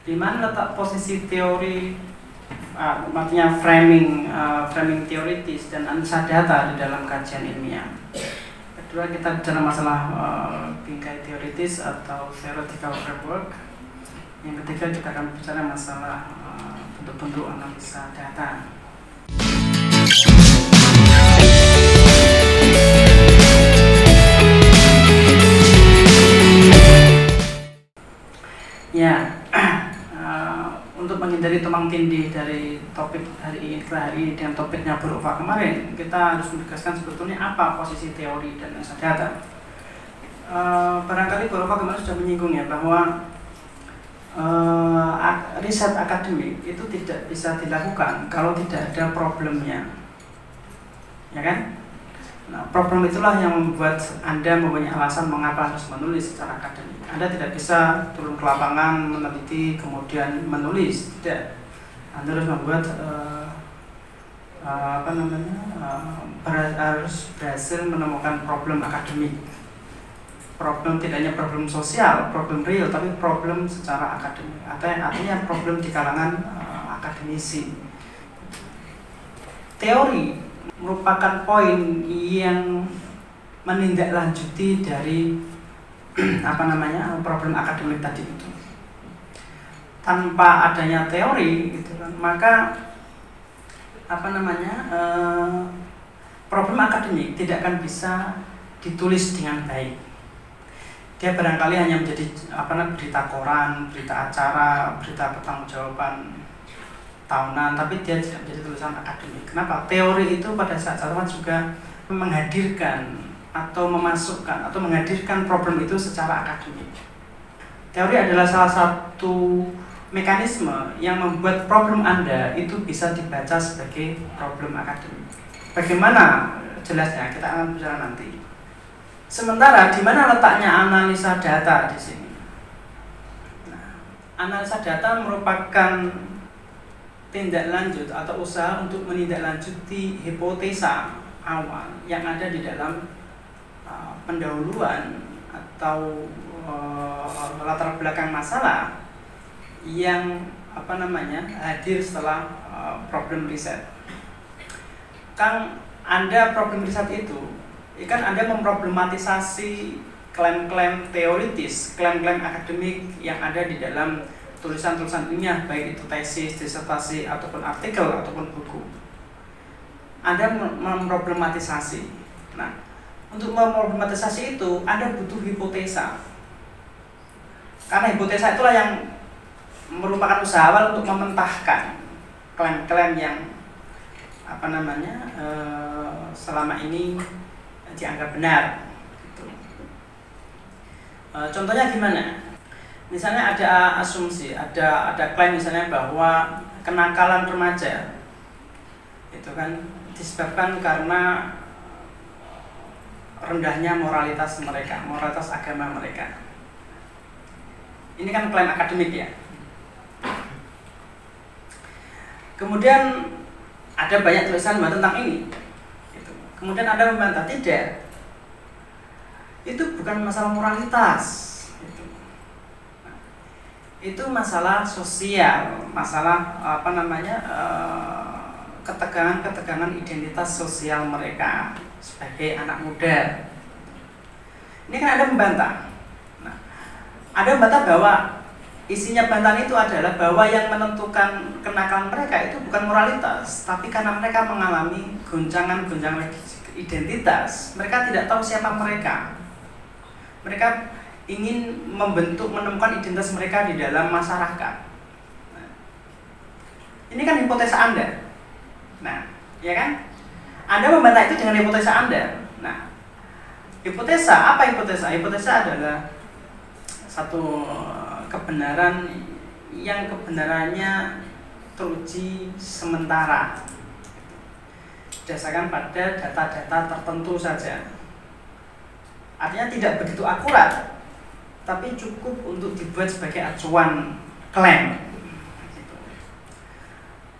Di mana letak posisi teori, maksudnya framing teoritis dan analisa data di dalam kajian ilmiah. Kedua, kita bicara masalah bingkai teoritis atau theoretical framework. Yang ketiga, kita akan bicara masalah bentuk-bentuk analisa data. Ya, untuk menghindari tumpang tindih dari topik hari ini dengan topiknya berupa kemarin, kita harus menegaskan sebetulnya apa posisi teori dan analisa data. Barangkali berupa kemarin sudah menyinggung ya bahwa riset akademik itu tidak bisa dilakukan kalau tidak ada problemnya, ya kan? Nah, problem itulah yang membuat Anda mempunyai alasan mengapa harus menulis secara akademik. Anda tidak bisa turun ke lapangan, meneliti, kemudian menulis. Tidak. Anda harus membuat harus berhasil menemukan problem akademik. Problem tidak hanya problem sosial, problem real, tapi problem secara akademik. Artinya problem di kalangan akademisi. Teori merupakan poin yang menindaklanjuti dari problem akademik tadi itu. Tanpa adanya teori gitu kan, maka problem akademik tidak akan bisa ditulis dengan baik. Dia barangkali hanya menjadi berita koran, berita acara, berita pertanggungjawaban tahunan, tapi dia tidak menjadi tulisan akademik. Kenapa? Teori itu pada saat sama juga menghadirkan atau memasukkan atau menghadirkan problem itu secara akademik. Teori adalah salah satu mekanisme yang membuat problem Anda itu bisa dibaca sebagai problem akademik. Bagaimana jelasnya? Kita akan bicara nanti. Sementara di mana letaknya analisa data di sini? Nah, analisa data merupakan tindak lanjut atau usaha untuk menindaklanjuti hipotesa awal yang ada di dalam pendahuluan atau latar belakang masalah yang hadir setelah problem riset. Anda problem riset itu kan Anda memproblematisasi klaim-klaim teoritis, klaim-klaim akademik yang ada di dalam tulisan-tulisan ilmiah, baik itu tesis, disertasi, ataupun artikel, ataupun buku. Anda memproblematisasi. Nah, untuk memproblematisasi itu, Anda butuh hipotesa. Karena hipotesa itulah yang merupakan usaha awal untuk mementahkan klaim-klaim yang selama ini dianggap benar. Contohnya gimana? Misalnya ada asumsi, ada klaim misalnya bahwa kenakalan remaja itu kan disebabkan karena rendahnya moralitas mereka, moralitas agama mereka. Ini kan klaim akademik ya. Kemudian ada banyak tulisan tentang ini. Kemudian Anda membantah, tidak. Itu bukan masalah moralitas. Itu masalah sosial, masalah ketegangan identitas sosial mereka sebagai anak muda. Ini kan Anda membantah. Nah, Anda membantah bahwa isinya bantahan itu adalah bahwa yang menentukan kenakalan mereka itu bukan moralitas, tapi karena mereka mengalami goncangan-goncangan identitas. Mereka tidak tahu siapa mereka. Mereka ingin menemukan identitas mereka di dalam masyarakat. Nah, ini kan hipotesa Anda. Nah, ya kan? Anda membantah itu dengan hipotesa Anda. Nah, hipotesa, apa hipotesa? Hipotesa adalah satu kebenaran yang kebenarannya teruji sementara, berdasarkan pada data-data tertentu saja. Artinya tidak begitu akurat, tapi cukup untuk dibuat sebagai acuan klaim.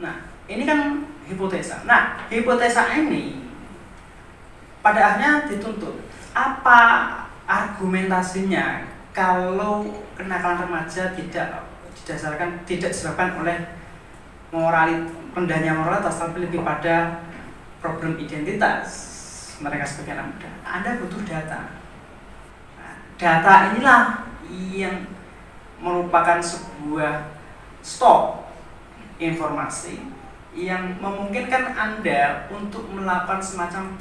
Nah, ini kan hipotesa. Nah, hipotesa ini pada akhirnya dituntut. Apa argumentasinya kalau kenakalan remaja tidak tidak disebabkan oleh rendahnya moralitas, tapi lebih pada problem identitas mereka sebagai anak muda. Anda butuh data. Nah, data inilah yang merupakan sebuah stok informasi yang memungkinkan Anda untuk melakukan semacam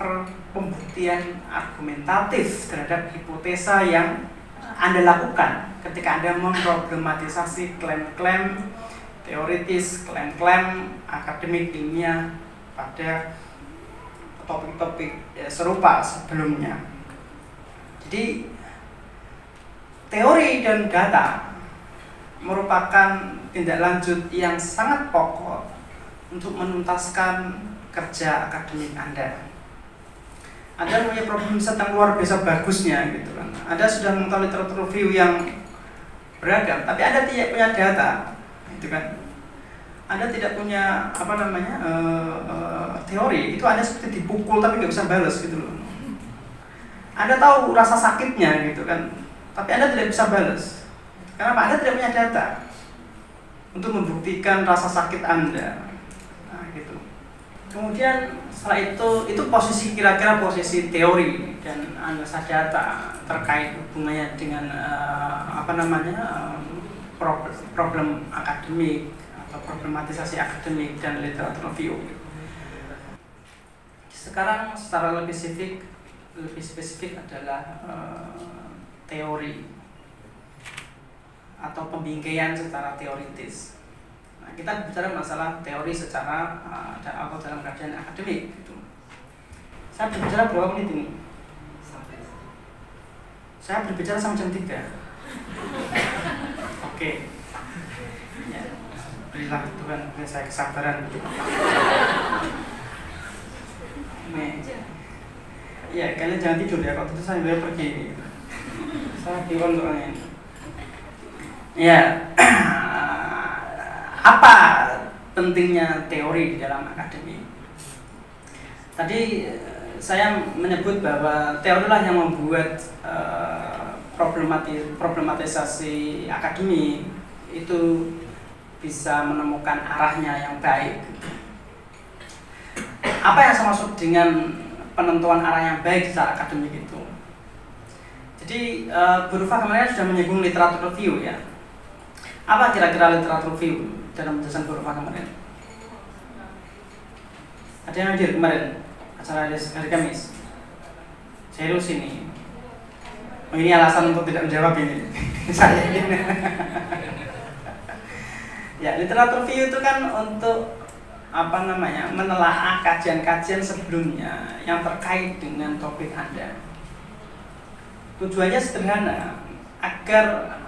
pembuktian argumentatif terhadap hipotesa yang Anda lakukan ketika Anda memproblematisasi klaim-klaim teoritis, klaim-klaim akademik ilmiah pada topik-topik serupa sebelumnya. Jadi teori dan data merupakan tindak lanjut yang sangat pokok untuk menuntaskan kerja akademik Anda. Anda punya problem riset yang luar biasa bagusnya gitu kan. Anda sudah mengetahui literatur review yang beragam, tapi Anda tidak punya data, gitu kan. Anda tidak punya teori, itu Anda seperti dipukul tapi nggak bisa balas gitu loh. Anda tahu rasa sakitnya gitu kan, tapi Anda tidak bisa balas. Kenapa? Anda tidak punya data untuk membuktikan rasa sakit Anda. Gitu. Kemudian setelah itu posisi kira-kira posisi teori dan analisa data terkait hubungannya dengan problem akademik atau problematisasi akademik dan literatur review. Sekarang secara lebih spesifik adalah teori atau pembingkaian secara teoritis. Nah, kita bicara masalah teori secara atau dalam kajian akademik gitu. Saya berbicara berapa menit ini? Saya berbicara sampai jam 3. Oke. Ya. Berilah Tuhan saya kesabaran. Nih. Ya, kalian jangan tidur ya, kalau itu saya boleh pergi gitu. Saya diwan soalnya. Ya. Apa pentingnya teori di dalam akademik? Tadi saya menyebut bahwa teorilah yang membuat problematisasi akademik itu bisa menemukan arahnya yang baik. Apa yang saya maksud dengan penentuan arah yang baik secara akademik itu? Jadi Bu Rufa kemarin sudah menyinggung literatur review ya. Apa kira-kira literatur review dalam penjelasan Bu Rufa kemarin? Ada yang hadir kemarin acara hari Kamis? Serius ini. Oh, ini alasan untuk tidak menjawab ini. Saya ini. Ya, literatur review itu kan untuk menelaah kajian-kajian sebelumnya yang terkait dengan topik Anda. Tujuannya sederhana, agar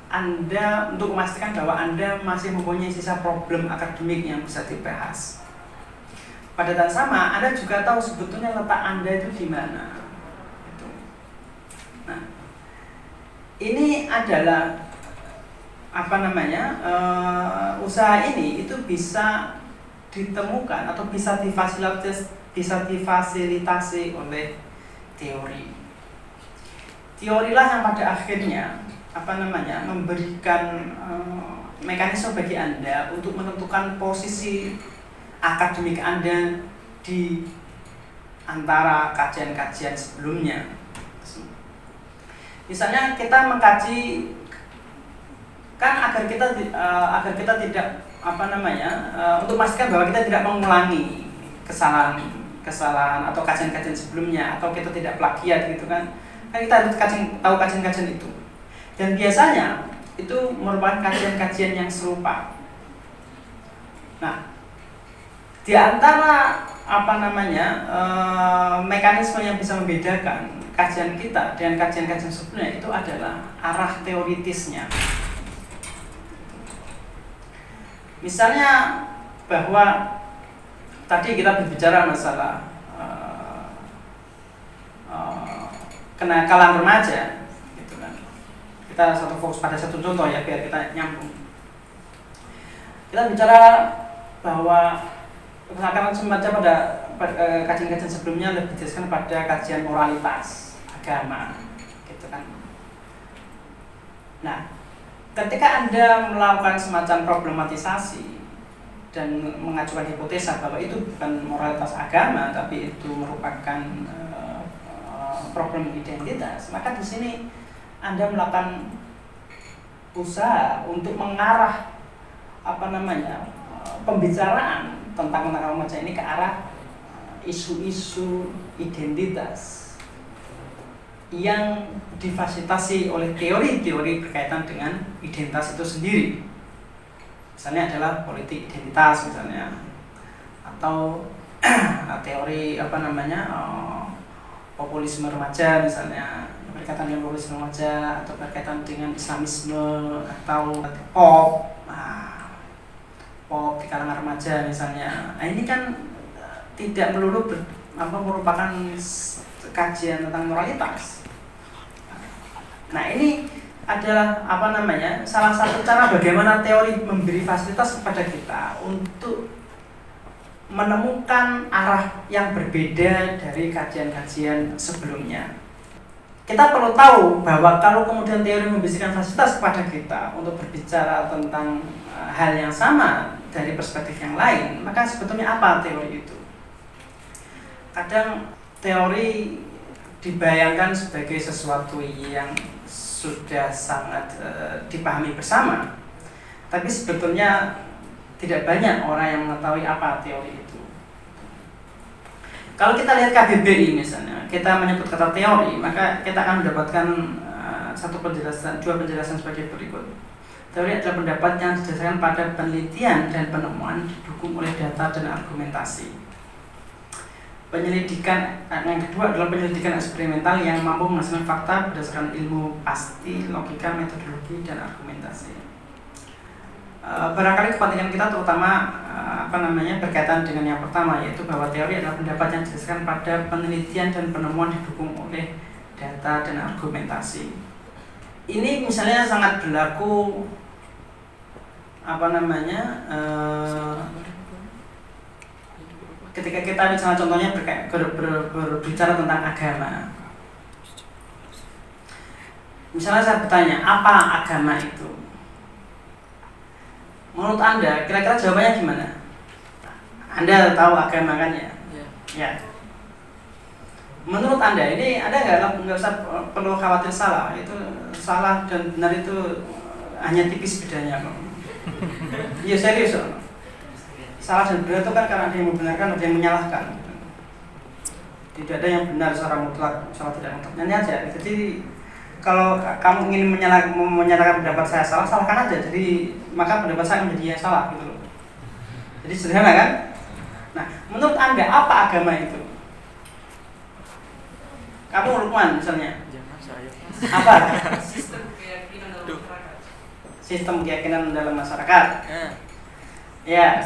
Anda untuk memastikan bahwa Anda masih mempunyai sisa problem akademik yang bisa dibahas. Pada saat sama, Anda juga tahu sebetulnya letak Anda itu di mana. Nah, ini adalah usaha ini itu bisa ditemukan atau bisa difasilitasi oleh teori. Teorilah yang pada akhirnya memberikan mekanisme bagi Anda untuk menentukan posisi akademik Anda di antara kajian-kajian sebelumnya. Misalnya kita mengkaji kan agar kita tidak untuk memastikan bahwa kita tidak mengulangi kesalahan atau kajian-kajian sebelumnya atau kita tidak plagiat gitu kan kita harus tahu kajian-kajian itu. Dan biasanya itu merupakan kajian-kajian yang serupa. Nah, di antara mekanisme yang bisa membedakan kajian kita dengan kajian-kajian sebelumnya itu adalah arah teoritisnya. Misalnya bahwa tadi kita berbicara masalah kenakalan remaja, gitu kan. Kita fokus pada satu contoh ya biar kita nyambung. Kita bicara bahwa kenakalan remaja pada kajian-kajian sebelumnya lebih dijelaskan pada kajian moralitas agama, gitu kan. Nah, ketika Anda melakukan semacam problematisasi dan mengajukan hipotesa bahwa itu bukan moralitas agama tapi itu merupakan problem identitas, maka di sini Anda melakukan usaha untuk mengarah pembicaraan tentang remaja ini ke arah isu-isu identitas yang difasilitasi oleh teori-teori berkaitan dengan identitas itu sendiri. Misalnya adalah politik identitas misalnya, atau teori populisme remaja misalnya, berkaitan dengan populisme remaja, atau berkaitan dengan Islamisme, atau pop di kalangan remaja misalnya. Nah, ini kan tidak melulu merupakan kajian tentang moralitas. Nah, ini adalah salah satu cara bagaimana teori memberi fasilitas kepada kita untuk menemukan arah yang berbeda dari kajian-kajian sebelumnya. Kita perlu tahu bahwa kalau kemudian teori memberikan fasilitas kepada kita untuk berbicara tentang hal yang sama dari perspektif yang lain, maka sebetulnya apa teori itu? Kadang teori dibayangkan sebagai sesuatu yang sudah sangat dipahami bersama, tapi sebetulnya tidak banyak orang yang mengetahui apa teori itu. Kalau kita lihat KBBI misalnya, kita menyebut kata teori, maka kita akan mendapatkan dua penjelasan sebagai berikut. Teori adalah pendapat yang didasarkan pada penelitian dan penemuan didukung oleh data dan argumentasi. Penyelidikan yang kedua adalah penyelidikan eksperimental yang mampu menghasilkan fakta berdasarkan ilmu pasti, logika, metodologi, dan argumentasi. Barangkali kepentingan kita terutama berkaitan dengan yang pertama, yaitu bahwa teori adalah pendapat yang didasarkan pada penelitian dan penemuan didukung oleh data dan argumentasi. Ini misalnya sangat berlaku ketika kita misalnya contohnya berbicara tentang agama. Misalnya saya bertanya, apa agama itu? Menurut Anda, kira-kira jawabannya gimana? Anda tahu agama kan ya? Ya. Menurut Anda, ini ada nggak usah perlu khawatir salah. Itu salah dan benar itu hanya tipis bedanya kok. Iya serius kok. Salah dan benar itu kan karena ada yang membenarkan, ada yang menyalahkan. Tidak ada yang benar secara mutlak, salah tidak mutlak. Nanti aja. Jadi kalau kamu ingin menyalahkan pendapat saya salah, salahkan aja. Jadi maka pendapat saya menjadi yang salah gitu loh. Jadi sederhana kan? Nah, menurut Anda apa agama itu? Kamu Lukman misalnya. Apa? Sistem keyakinan dalam masyarakat. Ya.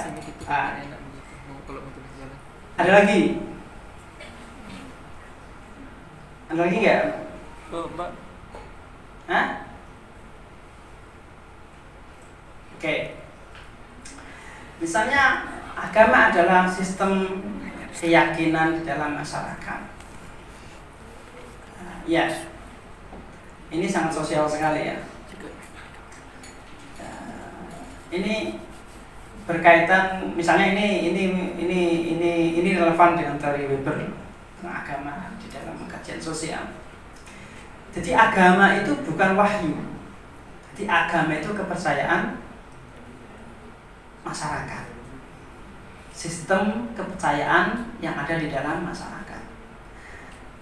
Ada lagi? Ada lagi nggak? Mbak. Hah? Oke. Misalnya agama adalah sistem keyakinan di dalam masyarakat. Ya. Ini sangat sosial sekali ya. Ini berkaitan, misalnya ini relevan dengan teori Weber tentang agama di dalam kajian sosial. Jadi agama itu bukan wahyu. Jadi agama itu kepercayaan masyarakat. Sistem kepercayaan yang ada di dalam masyarakat.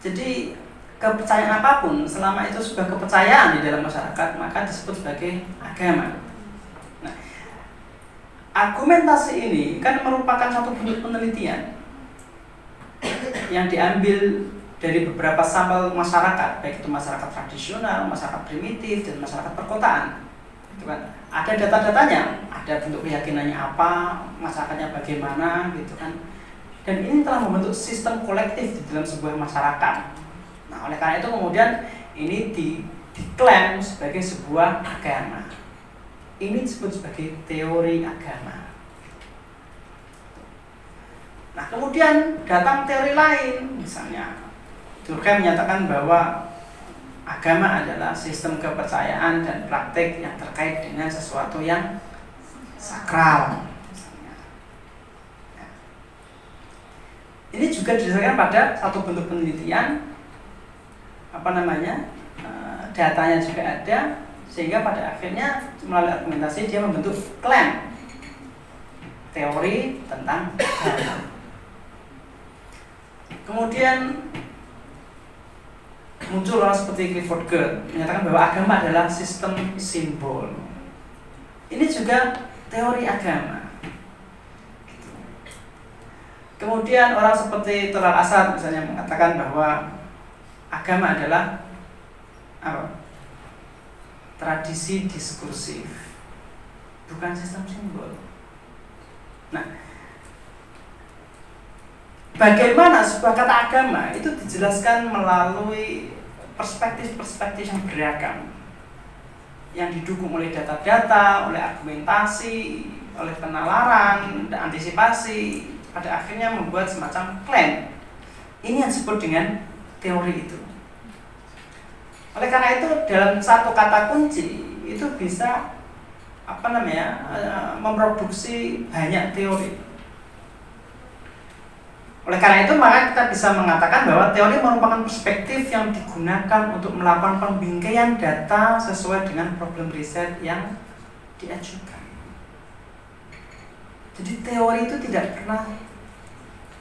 Jadi kepercayaan apapun selama itu sebuah kepercayaan di dalam masyarakat maka disebut sebagai agama. Argumentasi ini kan merupakan satu bentuk penelitian yang diambil dari beberapa sampel masyarakat, baik itu masyarakat tradisional, masyarakat primitif, dan masyarakat perkotaan. Gitu kan. Ada data-datanya, ada bentuk keyakinannya apa, masyarakatnya bagaimana, gitu kan. Dan ini telah membentuk sistem kolektif di dalam sebuah masyarakat. Nah, oleh karena itu kemudian ini diklaim sebagai sebuah agama. Ini disebut sebagai teori agama. Nah, kemudian datang teori lain, misalnya Durkheim menyatakan bahwa agama adalah sistem kepercayaan dan praktik yang terkait dengan sesuatu yang sakral. Ini juga didasarkan pada satu bentuk penelitian, datanya juga ada, sehingga pada akhirnya melalui argumentasi dia membentuk klaim teori tentang agama. Kemudian muncul orang seperti Clifford Geertz menyatakan bahwa agama adalah sistem simbol. Ini juga teori agama. Kemudian orang seperti Toral Asad misalnya mengatakan bahwa agama adalah tradisi diskursif, bukan sistem simbol. Nah, bagaimana sebuah kata agama itu dijelaskan melalui perspektif-perspektif yang beragam, yang didukung oleh data-data, oleh argumentasi, oleh penalaran dan antisipasi, pada akhirnya membuat semacam klaim. Ini yang disebut dengan teori itu. Oleh karena itu dalam satu kata kunci itu bisa memproduksi banyak teori. Oleh karena itu maka kita bisa mengatakan bahwa teori merupakan perspektif yang digunakan untuk melakukan pembingkaian data sesuai dengan problem riset yang diajukan. Jadi teori itu tidak pernah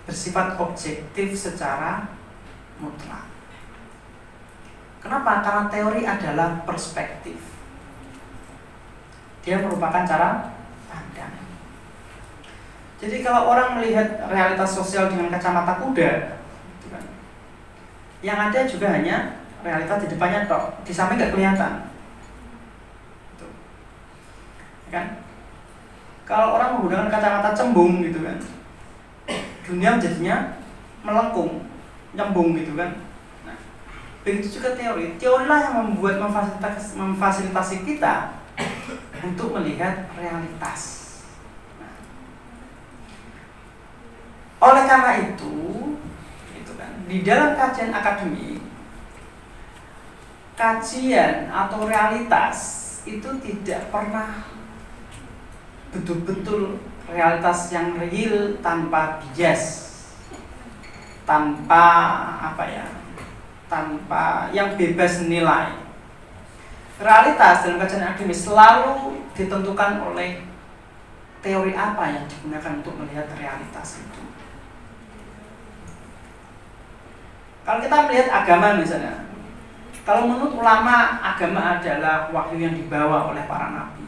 bersifat objektif secara mutlak. Kenapa? Karena teori adalah perspektif. Dia merupakan cara pandang. Jadi kalau orang melihat realitas sosial dengan kacamata kuda, yang ada juga hanya realitas di depannya tok, di samping nggak kelihatan. Kan? Kalau orang menggunakan kacamata cembung gitu kan, dunia menjadinya melengkung, nyembung gitu kan. Nah, begitu juga teori. Teorilah yang membuat memfasilitasi kita untuk melihat realitas. Nah, oleh karena itu kan, di dalam kajian akademik, kajian atau realitas itu tidak pernah betul-betul realitas yang real tanpa bias, tanpa tanpa yang bebas nilai. Realitas dalam kajian akademis selalu ditentukan oleh teori apa yang digunakan untuk melihat realitas itu. Kalau kita melihat agama misalnya, kalau menurut ulama agama adalah wahyu yang dibawa oleh para nabi.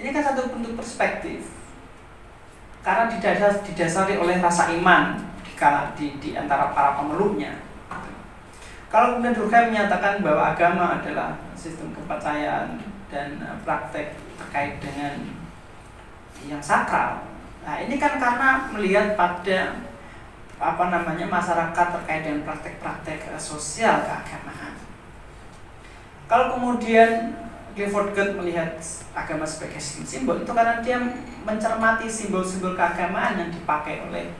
Ini kan satu bentuk perspektif, karena didasari oleh rasa iman di antara para pemeluknya. Kalau kemudian Durkheim menyatakan bahwa agama adalah sistem kepercayaan dan praktek terkait dengan yang sakral. Nah, ini kan karena melihat pada masyarakat terkait dengan praktek-praktek sosial keagamaan. Kalau kemudian Clifford Geertz melihat agama sebagai simbol, itu karena dia mencermati simbol-simbol keagamaan yang dipakai oleh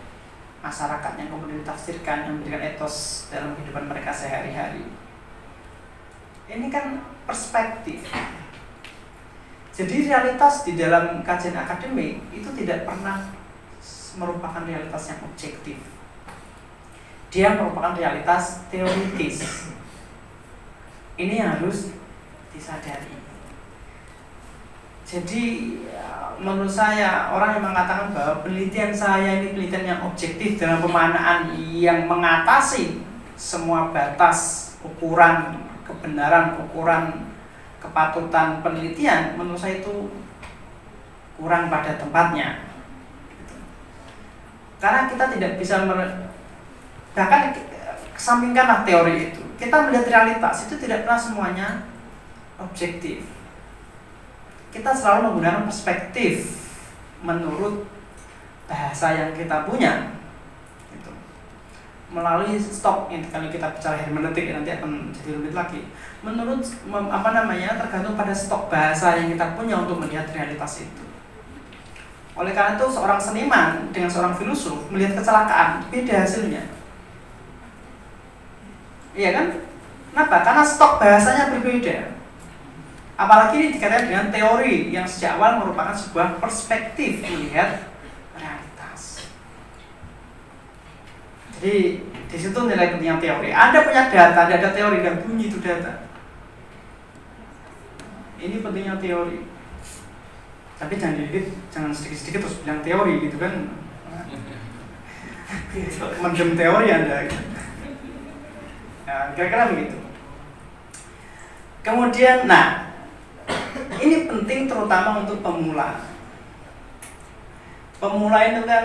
masyarakat yang kemudian ditafsirkan, yang memberikan etos dalam kehidupan mereka sehari-hari. Ini kan perspektif. Jadi realitas di dalam kajian akademik itu tidak pernah merupakan realitas yang objektif. Dia merupakan realitas teoritis. Ini yang harus disadari. Jadi menurut saya orang yang mengatakan bahwa penelitian saya ini penelitian yang objektif dalam pemaknaan yang mengatasi semua batas ukuran kebenaran, ukuran kepatutan penelitian, menurut saya itu kurang pada tempatnya. Karena kita tidak bisa bahkan kesampingkanlah teori itu. Kita melihat realitas itu tidak pernah semuanya objektif. Kita selalu menggunakan perspektif menurut bahasa yang kita punya, gitu. Melalui stok, kalau kita bicara hermeneutik nanti akan jadi rumit lagi. Menurut tergantung pada stok bahasa yang kita punya untuk melihat realitas itu. Oleh karena itu seorang seniman dengan seorang filosof melihat kecelakaan beda hasilnya. Iya kan? Kenapa? Karena stok bahasanya berbeda. Apalagi ini dikatakan dengan teori yang sejak awal merupakan sebuah perspektif melihat realitas. Jadi di situ nilai pentingnya teori. Anda punya data, tidak ada teori, tidak bunyi itu data. Ini pentingnya teori. Tapi jangan sedikit-sedikit terus bilang teori gitu kan. Mendem teori Anda. Nah, kira-kira begitu. Kemudian, ini penting terutama untuk pemula. Pemula itu kan,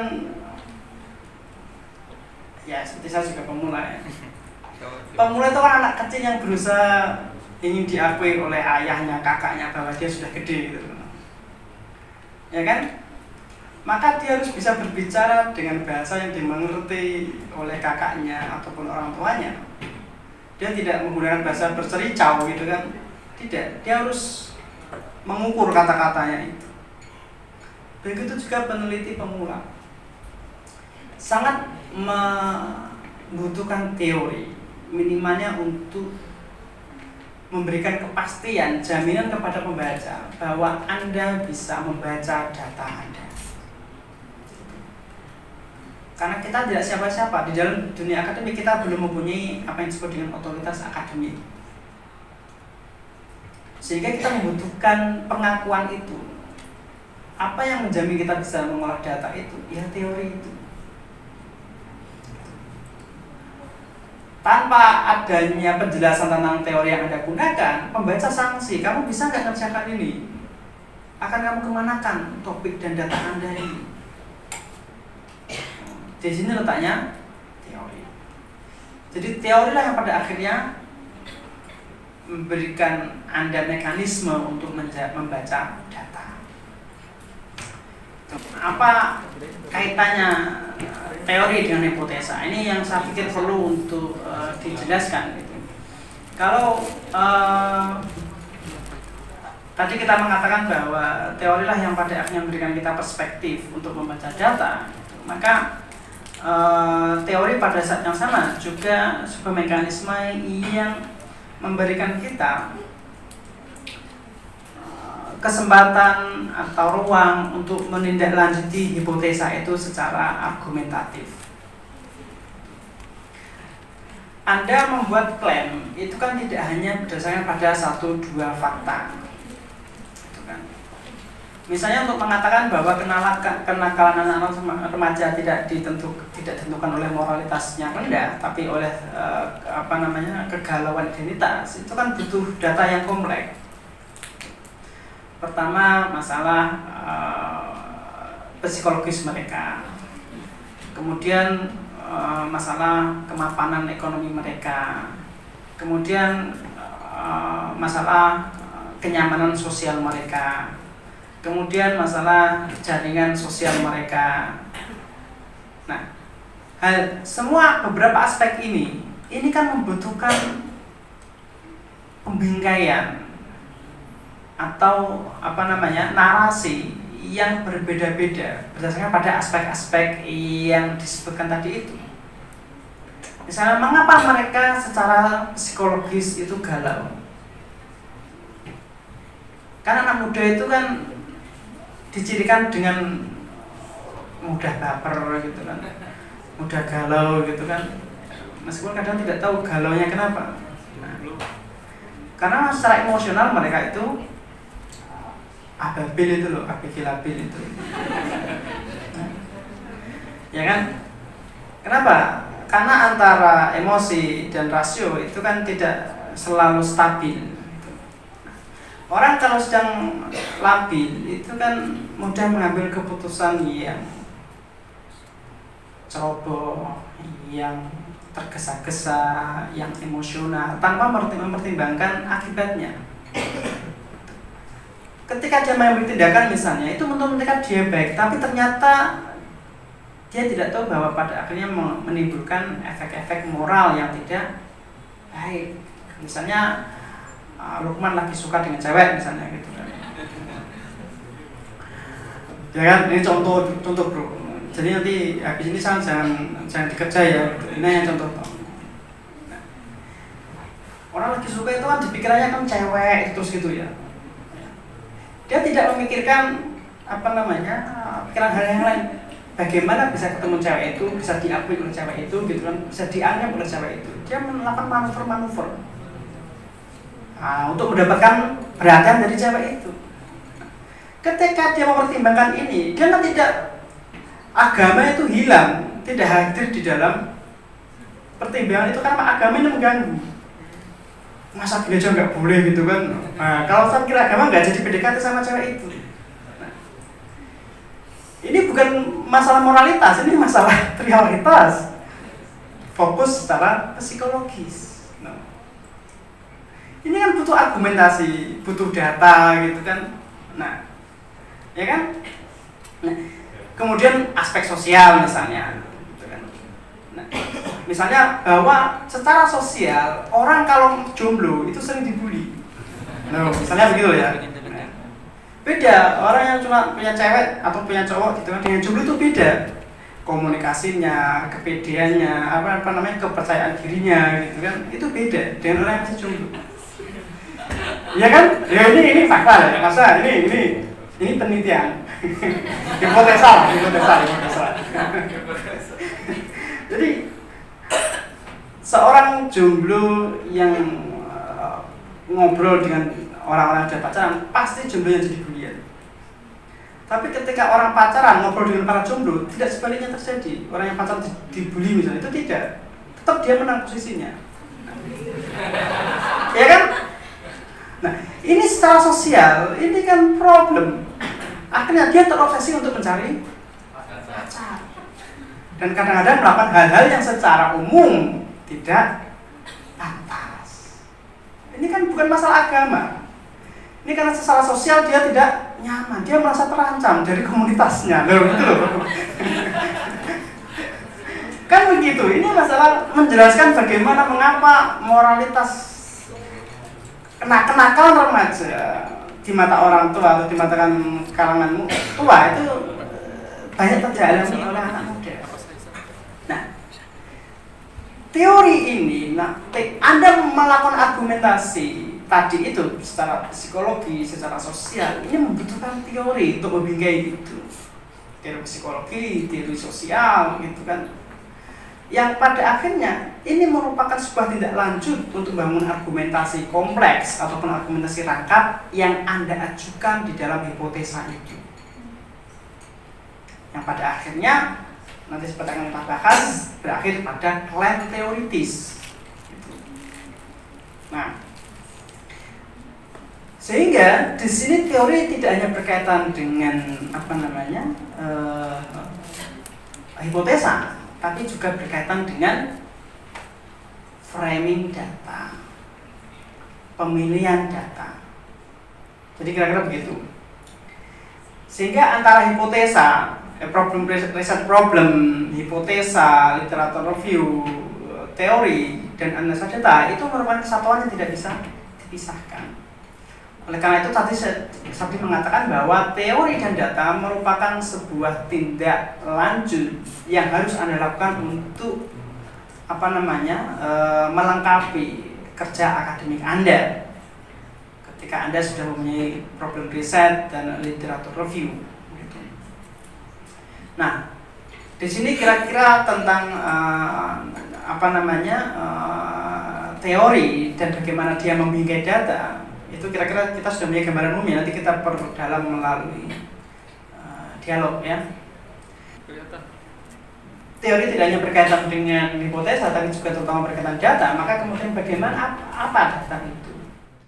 ya seperti saya juga pemula ya. Pemula itu kan anak kecil yang berusaha ingin diakui oleh ayahnya, kakaknya bahwa dia sudah gede gitu. Ya kan? Maka dia harus bisa berbicara dengan bahasa yang dimengerti oleh kakaknya ataupun orang tuanya. Dia tidak menggunakan bahasa bercericau gitu kan. Tidak, dia harus mengukur kata-katanya itu. Begitu juga peneliti pemula. Sangat membutuhkan teori, minimalnya untuk memberikan kepastian, jaminan kepada pembaca bahwa Anda bisa membaca data Anda. Karena kita tidak siapa-siapa di dalam dunia akademik, kita belum mempunyai apa yang disebut dengan otoritas akademik. Sehingga kita membutuhkan pengakuan itu. Apa yang menjamin kita bisa mengolah data itu? Ya teori itu. Tanpa adanya penjelasan tentang teori yang Anda gunakan, pembaca sanksi, kamu bisa nggak ngerjakan ini? Akan kamu kemanakan topik dan data Anda ini? Di sini letaknya teori. Jadi teorilah yang pada akhirnya memberikan Anda mekanisme untuk membaca data. Apa kaitannya teori dengan hipotesa? Ini yang saya pikir perlu untuk dijelaskan. Gitu. Kalau tadi kita mengatakan bahwa teorilah yang pada akhirnya memberikan kita perspektif untuk membaca data, gitu. Maka teori pada saat yang sama juga sebuah mekanisme yang memberikan kita kesempatan atau ruang untuk menindaklanjuti hipotesa itu secara argumentatif. Anda membuat klaim itu kan tidak hanya berdasarkan pada 1-2 fakta. Gitu kan. Misalnya untuk mengatakan bahwa kenakalan anak-anak remaja tidak ditentukan oleh moralitasnya rendah, tapi oleh kegalauan identitas, itu kan butuh data yang kompleks. Pertama, masalah psikologis mereka, kemudian masalah kemapanan ekonomi mereka, kemudian masalah kenyamanan sosial mereka, kemudian masalah jaringan sosial mereka. Nah, semua beberapa aspek ini kan membutuhkan pembingkaian atau narasi yang berbeda-beda berdasarkan pada aspek-aspek yang disebutkan tadi itu. Misalnya, mengapa mereka secara psikologis itu galau? Karena anak muda itu kan dicirikan dengan mudah baper gitu kan, mudah galau gitu kan, meskipun kadang tidak tahu galaunya kenapa. Karena secara emosional mereka itu ababil itu loh, abigilabil itu. Ya kan? Kenapa? Karena antara emosi dan rasio itu kan tidak selalu stabil. Orang kalau sedang labil itu kan mudah mengambil keputusan yang ceroboh, yang tergesa-gesa, yang emosional tanpa mempertimbangkan akibatnya. Ketika dia mengambil tindakan misalnya itu menentukan dia baik, tapi ternyata dia tidak tahu bahwa pada akhirnya menimbulkan efek-efek moral yang tidak baik. Misalnya Lukman lagi suka dengan cewek misalnya gitu kan. Ya kan, ini contoh bro. Jadi nanti habis ini jangan dikerja ya. Ini yang contoh. Orang itu kan dipikirannya kan cewek terus gitu ya. Dia tidak memikirkan pikiran hal yang lain. Bagaimana bisa ketemu cewek itu, bisa diakui oleh cewek itu, gitu kan, bisa dianggap oleh cewek itu. Dia melakukan manuver-manuver untuk mendapatkan perhatian dari cewek itu. Ketika dia mempertimbangkan ini, dia kan tidak, agama itu hilang, tidak hadir di dalam pertimbangan itu karena agama ini mengganggu. Masa gini aja nggak boleh gitu kan? Nah, kalau saya kira agama nggak jadi PDKT sama cewek itu. Nah, ini bukan masalah moralitas, ini masalah prioritas. Fokus secara psikologis. Nah, ini kan butuh argumentasi, butuh data gitu kan. Nah, ya kan? Nah, kemudian aspek sosial misalnya, gitu kan. Nah, misalnya bahwa secara sosial orang kalau jomblo itu sering dibully. Nah, misalnya begitu ya. Nah, beda orang yang cuma punya cewek atau punya cowok gitu kan, dengan jomblo itu beda. Komunikasinya, kepedeannya, kepercayaan dirinya gitu kan, itu beda dengan orang yang masih jomblo. Ya kan? Ya ini fakta ya, masa ini penelitian. hipotesa. Jadi seorang jomblo yang ngobrol dengan orang-orang yang sudah pacaran pasti jomblonya jadi bulian. Tapi ketika orang pacaran ngobrol dengan para jomblo, tidak sebaliknya terjadi. Orang yang pacaran dibully misalnya, itu tidak. Tetap dia menang posisinya. Ya kan? Nah, ini secara sosial, ini kan problem. Akhirnya dia terobsesi untuk mencari pacar. Dan kadang-kadang melakukan hal-hal yang secara umum tidak pantas. Ini kan bukan masalah agama. Ini karena secara sosial dia tidak nyaman, dia merasa terancam dari komunitasnya. Gitu loh. Kan begitu. Ini masalah menjelaskan bagaimana mengapa moralitas kenakalan remaja di mata orang tua atau di mata kalangan tua itu banyak terjadi oleh anak muda. Nah, teori ini, Anda melakukan argumentasi tadi itu secara psikologi, secara sosial, ini membutuhkan teori untuk membingkai itu. Teori psikologi, teori sosial, gitu kan. Yang pada akhirnya ini merupakan sebuah tindak lanjut untuk membangun argumentasi kompleks ataupun argumentasi rangkap yang Anda ajukan di dalam hipotesa itu. Yang pada akhirnya nanti seperti yang kita bahas berakhir pada klaim teoritis. Nah, sehingga di sini teori tidak hanya berkaitan dengan hipotesa, tapi juga berkaitan dengan framing data, pemilihan data. Jadi kira-kira begitu. Sehingga antara hipotesa, riset problem, hipotesa, literatur review, teori, dan analisa data itu merupakan kesatuan yang tidak bisa dipisahkan. Oleh karena itu tadi saya mengatakan bahwa teori dan data merupakan sebuah tindak lanjut yang harus Anda lakukan untuk melengkapi kerja akademik Anda ketika Anda sudah mempunyai problem riset dan literatur review. Nah, di sini kira-kira tentang teori dan bagaimana dia membingkai data. Itu kira-kira kita sudah punya gambaran umum ya, nanti kita perdalam melalui dialog ya. Teori tidak hanya berkaitan dengan hipotesa, tapi juga terutama berkaitan data, maka kemudian bagaimana apa data itu.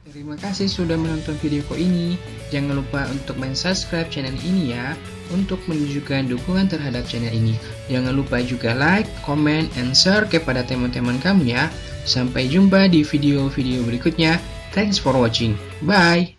Terima kasih sudah menonton video ini. Jangan lupa untuk subscribe channel ini ya, untuk menunjukkan dukungan terhadap channel ini. Jangan lupa juga like, comment, and share kepada teman-teman kamu ya. Sampai jumpa di video-video berikutnya. Thanks for watching. Bye.